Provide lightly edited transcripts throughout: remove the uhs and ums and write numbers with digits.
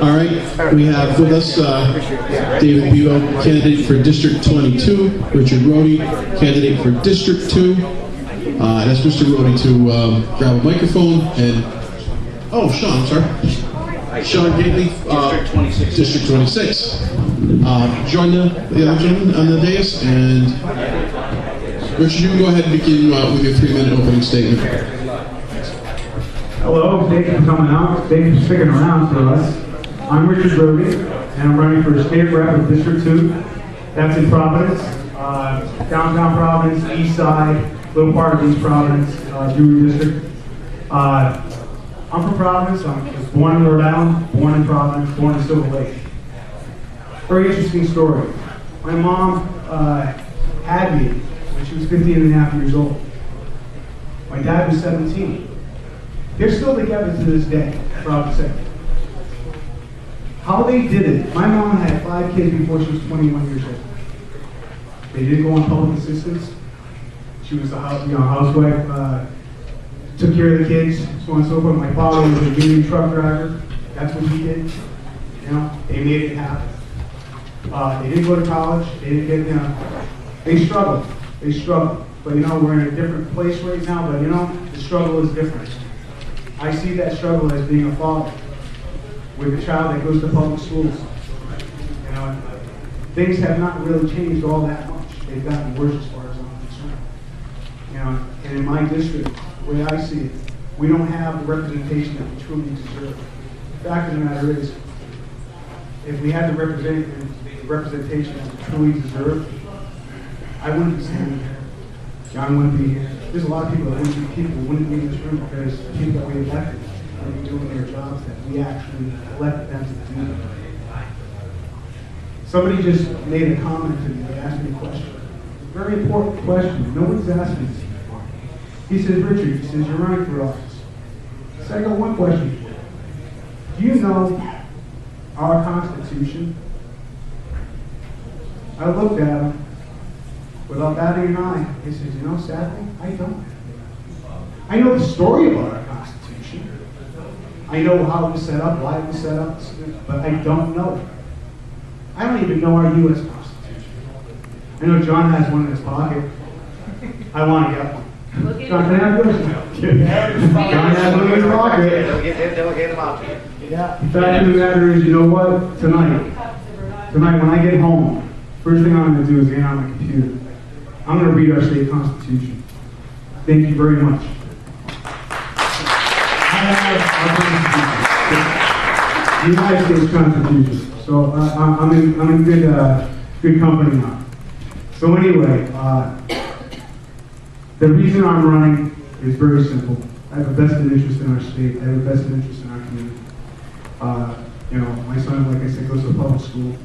All right, we have with us David Bevo, candidate for District 22, Richard Rohde, candidate for District 2. I asked Mr. Rohde to grab a microphone and, oh, Sean, I'm sorry. Sean Gately, District 26. Join the other gentleman on the dais, and Richard, you can go ahead and begin with your 3-minute opening statement. Hello, thank you for coming out. Thank you for sticking around for us. I'm Richard Rohde, and I'm running for state rep of District 2. That's in Providence, downtown Providence, east side, little part of East Providence, Dewey District. I'm from Providence. I was born in Rhode Island, born in Providence, born in Silver Lake. Very interesting story. My mom had me when she was 15 and a half years old. My dad was 17. They're still together to this day, proud to say. How they did it, my mom had 5 kids before she was 21 years old. They didn't go on public assistance. She was a housewife, took care of the kids, so on and so forth. My father was a union truck driver. That's what he did. You know, they made it happen. They didn't go to college. They didn't get, they struggled. They struggled. But we're in a different place right now, but the struggle is different. I see that struggle as being a father with a child that goes to public schools. Things have not really changed all that much. They've gotten worse as far as I'm concerned. And in my district, the way I see it, we don't have the representation that we truly deserve. The fact of the matter is, if we had the representation that we truly deserve, I wouldn't be standing here. John wouldn't be here. There's a lot of people that wouldn't be in this room because the people that we elected are doing their jobs that we actually elected them to do. Somebody just made a comment to me. They asked me a question. A very important question. Nobody's asked me this before. He says, Richard, he says, you're running for office. So I got one question for you. Do you know our Constitution? I looked at him without batting an eye. He says, sadly, I don't. I know the story about our Constitution. I know how it was set up, why it was set up, but I don't know it. I don't even know our U.S. Constitution. I know John has one in his pocket. I want to get one. John, can I have yours? John has one in his pocket. They'll get them out to you. Yeah. The fact of the matter is, you know what? Tonight when I get home, first thing I'm going to do is get on my computer. I'm going to read our state constitution. Thank you very much. I have our United States Constitution. So I'm in good company now. So anyway, the reason I'm running is very simple. I have a vested interest in our state. I have a vested interest in our community. My son, like I said, goes to a public school.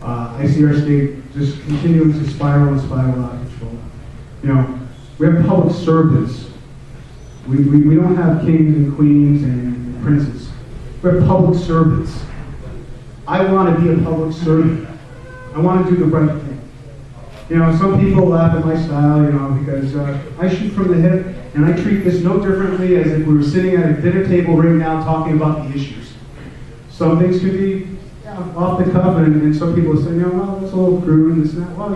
I see our state just continuing to spiral and spiral out of control. We have public servants. We don't have kings and queens and princes. We have public servants. I want to be a public servant. I want to do the right thing. Some people laugh at my style, because I shoot from the hip, and I treat this no differently as if we were sitting at a dinner table right now talking about the issues. Some things could be off the cuff, and some people say, well, that's a little crude and this and that. Well,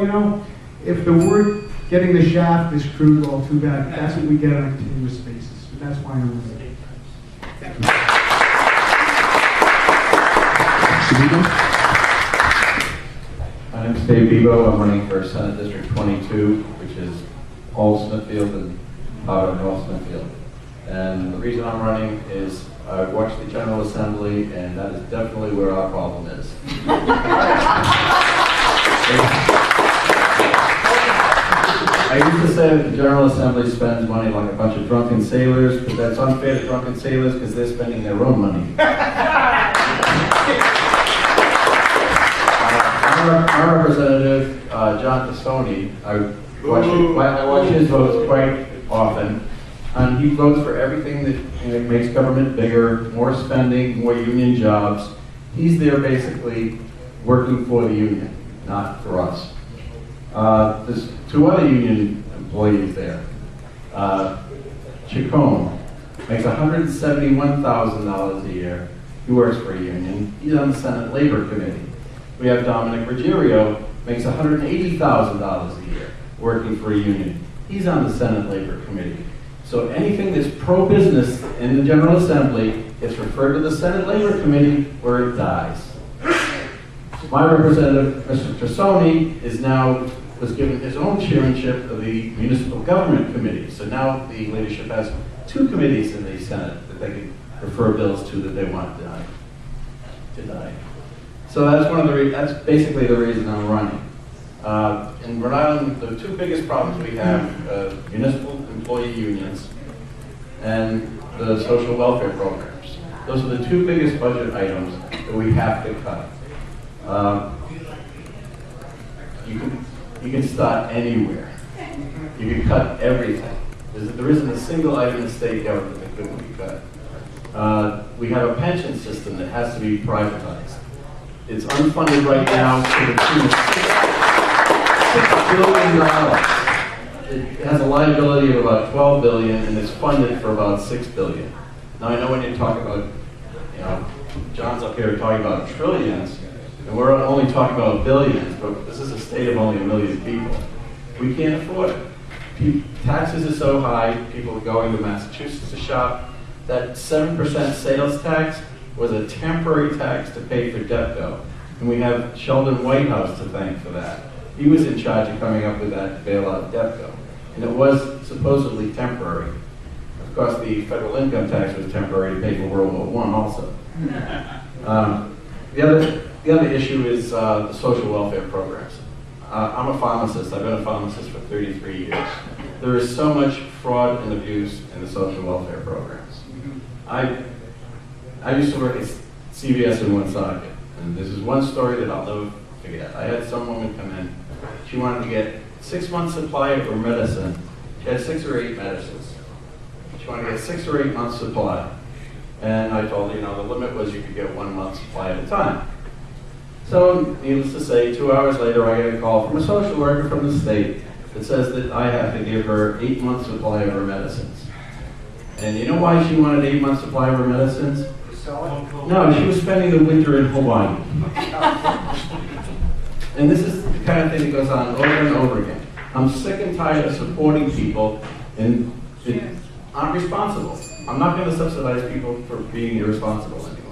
if the word getting the shaft is crude, well, too bad. That's what we get on a continuous basis. And that's why I'm with it. Thank you. My name is Dave Bevo. I'm running for Senate District 22, which is all Smithfield and part of North Smithfield. And the reason I'm running is I watched the General Assembly, and that is definitely where our problem is. I used to say that the General Assembly spends money like a bunch of drunken sailors, but that's unfair to drunken sailors because they're spending their own money. Our representative, John Testoni, I watch his votes quite often, and he votes for everything that makes government bigger, more spending, more union jobs. He's there basically working for the union, not for us. There's 2 other union employees there. Chacon makes $171,000 a year. He works for a union. He's on the Senate Labor Committee. We have Dominic Ruggiero, makes $180,000 a year working for a union. He's on the Senate Labor Committee. So anything that's pro-business in the General Assembly gets referred to the Senate Labor Committee where it dies. My representative, Mr. Tassoni, was given his own chairmanship of the Municipal Government Committee. So now the leadership has two committees in the Senate that they can refer bills to that they want denied. So that's basically the reason I'm running. In Rhode Island, the two biggest problems we have, municipal employee unions and the social welfare programs. Those are the two biggest budget items that we have to cut. You can start anywhere. You can cut everything. There isn't a single item in state government that couldn't be cut. We have a pension system that has to be privatized. It's unfunded right now to the tune of $6 billion. It has a liability of about $12 billion, and it's funded for about $6 billion. Now I know when you talk about, John's up here talking about trillions, and we're only talking about billions, but this is a state of only 1 million people. We can't afford it. Taxes are so high, people are going to Massachusetts to shop. That 7% sales tax was a temporary tax to pay for DEPCO. And we have Sheldon Whitehouse to thank for that. He was in charge of coming up with that to bail out DEPCO. And it was supposedly temporary. Of course, the federal income tax was temporary to pay for World War I also. The other issue is the social welfare programs. I'm a pharmacist. I've been a pharmacist for 33 years. There is so much fraud and abuse in the social welfare programs. I used to work at CVS in Woonsocket, and this is one story that I'll never forget. I had some woman come in. She wanted to get 6 months supply of her medicine. She had 6 or 8 medicines. She wanted to get 6 or 8 months supply. And I told her, the limit was you could get 1 month supply at a time. So, needless to say, 2 hours later, I get a call from a social worker from the state that says that I have to give her 8 months supply of her medicines. And you know why she wanted 8 months supply of her medicines? No, she was spending the winter in Hawaii. And this is the kind of thing that goes on over and over again. I'm sick and tired of supporting people and I'm responsible. I'm not going to subsidize people for being irresponsible anymore.